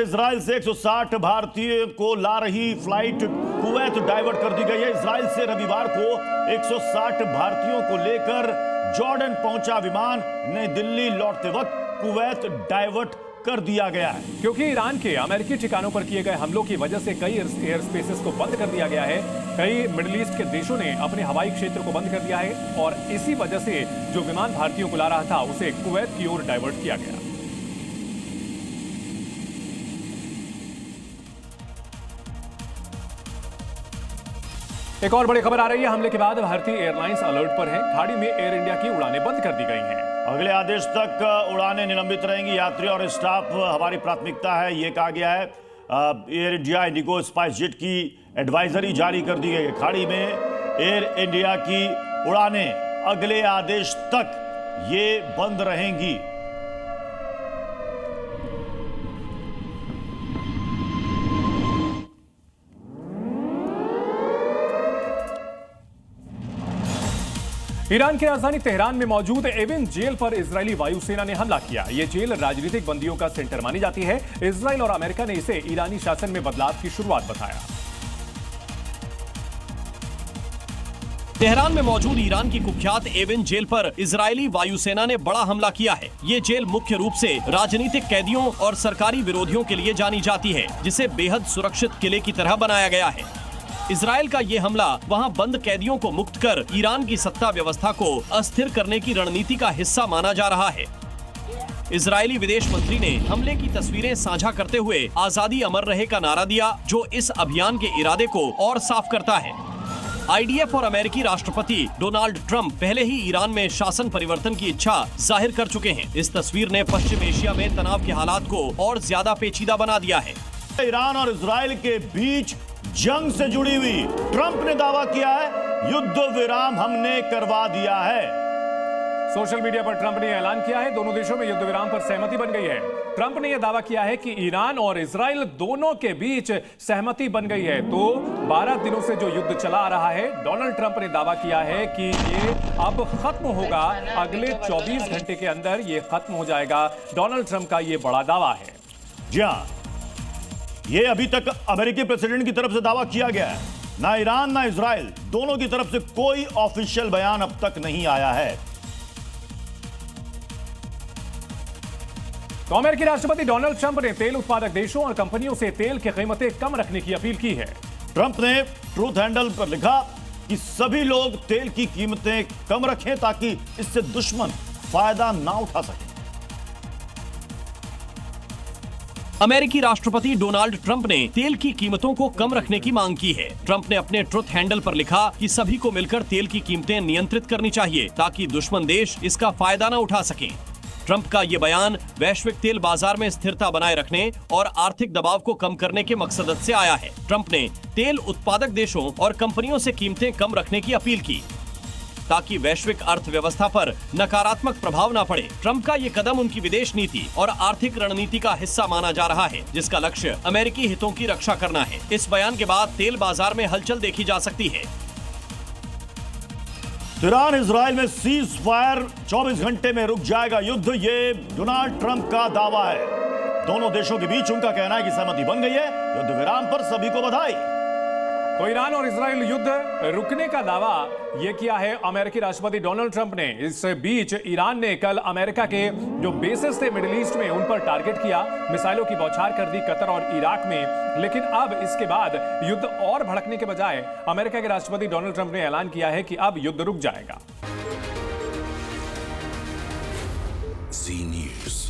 Israel से 160 भारतीय को ला रही फ्लाइट कुवैत डाइवर्ट कर दी गई है। इजराइल से रविवार को 160 भारतीयों को लेकर जॉर्डन पहुंचा विमान नई दिल्ली लौटते वक्त कुवैत डाइवर्ट कर दिया गया है, क्योंकि ईरान के अमेरिकी ठिकानों पर किए गए हमलों की वजह से कई एयर स्पेसेस को बंद कर दिया गया है। कई मिडिल ईस्ट के देशों ने अपने हवाई क्षेत्र को बंद कर दिया है और इसी वजह से जो विमान भारतीयों को ला रहा था उसे कुवैत की ओर डाइवर्ट किया गया। एक और बड़ी खबर आ रही है। हमले के बाद भारतीय एयरलाइंस अलर्ट पर है। खाड़ी में एयर इंडिया की उड़ानें बंद कर दी गई हैं। अगले आदेश तक उड़ानें निलंबित रहेंगी। यात्री और स्टाफ हमारी प्राथमिकता है, ये कहा गया है। Air India, Indigo, spice jet की एडवाइजरी जारी कर दी गई है। खाड़ी में एयर इंडिया की उड़ानें अगले आदेश तक ये बंद रहेंगी। ईरान की राजधानी तेहरान में मौजूद एविन जेल पर इजरायली वायुसेना ने हमला किया। यह जेल राजनीतिक बंदियों का सेंटर मानी जाती है। इजरायल और अमेरिका ने इसे ईरानी शासन में बदलाव की शुरुआत बताया। तेहरान में मौजूद ईरान की कुख्यात एविन जेल पर इजरायली वायुसेना ने बड़ा हमला किया है। ये जेल मुख्य रूप से राजनीतिक कैदियों और सरकारी विरोधियों के लिए जानी जाती है, जिसे बेहद सुरक्षित किले की तरह बनाया गया है। इजरायल का ये हमला वहां बंद कैदियों को मुक्त कर ईरान की सत्ता व्यवस्था को अस्थिर करने की रणनीति का हिस्सा माना जा रहा है। इजरायली विदेश मंत्री ने हमले की तस्वीरें साझा करते हुए आजादी अमर रहे का नारा दिया, जो इस अभियान के इरादे को और साफ करता है। आईडीएफ और अमेरिकी राष्ट्रपति डोनाल्ड ट्रंप पहले ही ईरान में शासन परिवर्तन की इच्छा जाहिर कर चुके हैं। इस तस्वीर ने पश्चिम एशिया में तनाव के हालात को और ज्यादा पेचीदा बना दिया है। ईरान और इजराइल के बीच जंग से जुड़ी हुई ट्रंप ने दावा किया है, युद्ध विराम हमने करवा दिया है। सोशल मीडिया पर ट्रंप ने ऐलान किया है, दोनों देशों में युद्ध विराम पर सहमति बन गई है। ट्रंप ने यह दावा किया है कि ईरान और इजराइल दोनों के बीच सहमति बन गई है। तो 12 दिनों से जो युद्ध चला आ रहा है, डोनाल्ड ट्रंप ने दावा किया है कि ये अब खत्म होगा। अगले 24 घंटे के अंदर ये खत्म हो जाएगा। डोनाल्ड ट्रंप का ये बड़ा दावा है। जी हां, ये अभी तक अमेरिकी प्रेसिडेंट की तरफ से दावा किया गया है। ना ईरान ना इजराइल दोनों की तरफ से कोई ऑफिशियल बयान अब तक नहीं आया है। तो अमेरिकी राष्ट्रपति डोनाल्ड ट्रंप ने तेल उत्पादक देशों और कंपनियों से तेल की कीमतें कम रखने की अपील की है। ट्रंप ने ट्रूथ हैंडल पर लिखा कि सभी लोग तेल की कीमतें कम रखें ताकि इससे दुश्मन फायदा ना उठा सके। अमेरिकी राष्ट्रपति डोनाल्ड ट्रंप ने तेल की कीमतों को कम रखने की मांग की है। ट्रंप ने अपने ट्रुथ हैंडल पर लिखा कि सभी को मिलकर तेल की कीमतें नियंत्रित करनी चाहिए ताकि दुश्मन देश इसका फायदा न उठा सकें। ट्रंप का ये बयान वैश्विक तेल बाजार में स्थिरता बनाए रखने और आर्थिक दबाव को कम करने के मकसद से आया है। ट्रंप ने तेल उत्पादक देशों और कंपनियों से कीमतें कम रखने की अपील की ताकि वैश्विक अर्थव्यवस्था पर नकारात्मक प्रभाव न पड़े। ट्रंप का ये कदम उनकी विदेश नीति और आर्थिक रणनीति का हिस्सा माना जा रहा है, जिसका लक्ष्य अमेरिकी हितों की रक्षा करना है। इस बयान के बाद तेल बाजार में हलचल देखी जा सकती है। ईरान इजराइल में सीज फायर 24 घंटे में रुक जाएगा युद्ध, ये डोनाल्ड ट्रंप का दावा है। दोनों देशों के बीच उनका कहना है कि सहमति बन गई है। युद्ध विराम पर सभी को बधाई। तो ईरान और इजराइल युद्ध रुकने का दावा यह किया है अमेरिकी राष्ट्रपति डोनाल्ड ट्रंप ने। इस बीच ईरान ने कल अमेरिका के जो बेसेस थे मिडिल ईस्ट में उन पर टारगेट किया, मिसाइलों की बौछार कर दी कतर और इराक में। लेकिन अब इसके बाद युद्ध और भड़कने के बजाय अमेरिका के राष्ट्रपति डोनाल्ड ट्रंप ने ऐलान किया है कि अब युद्ध रुक जाएगा। Zee News.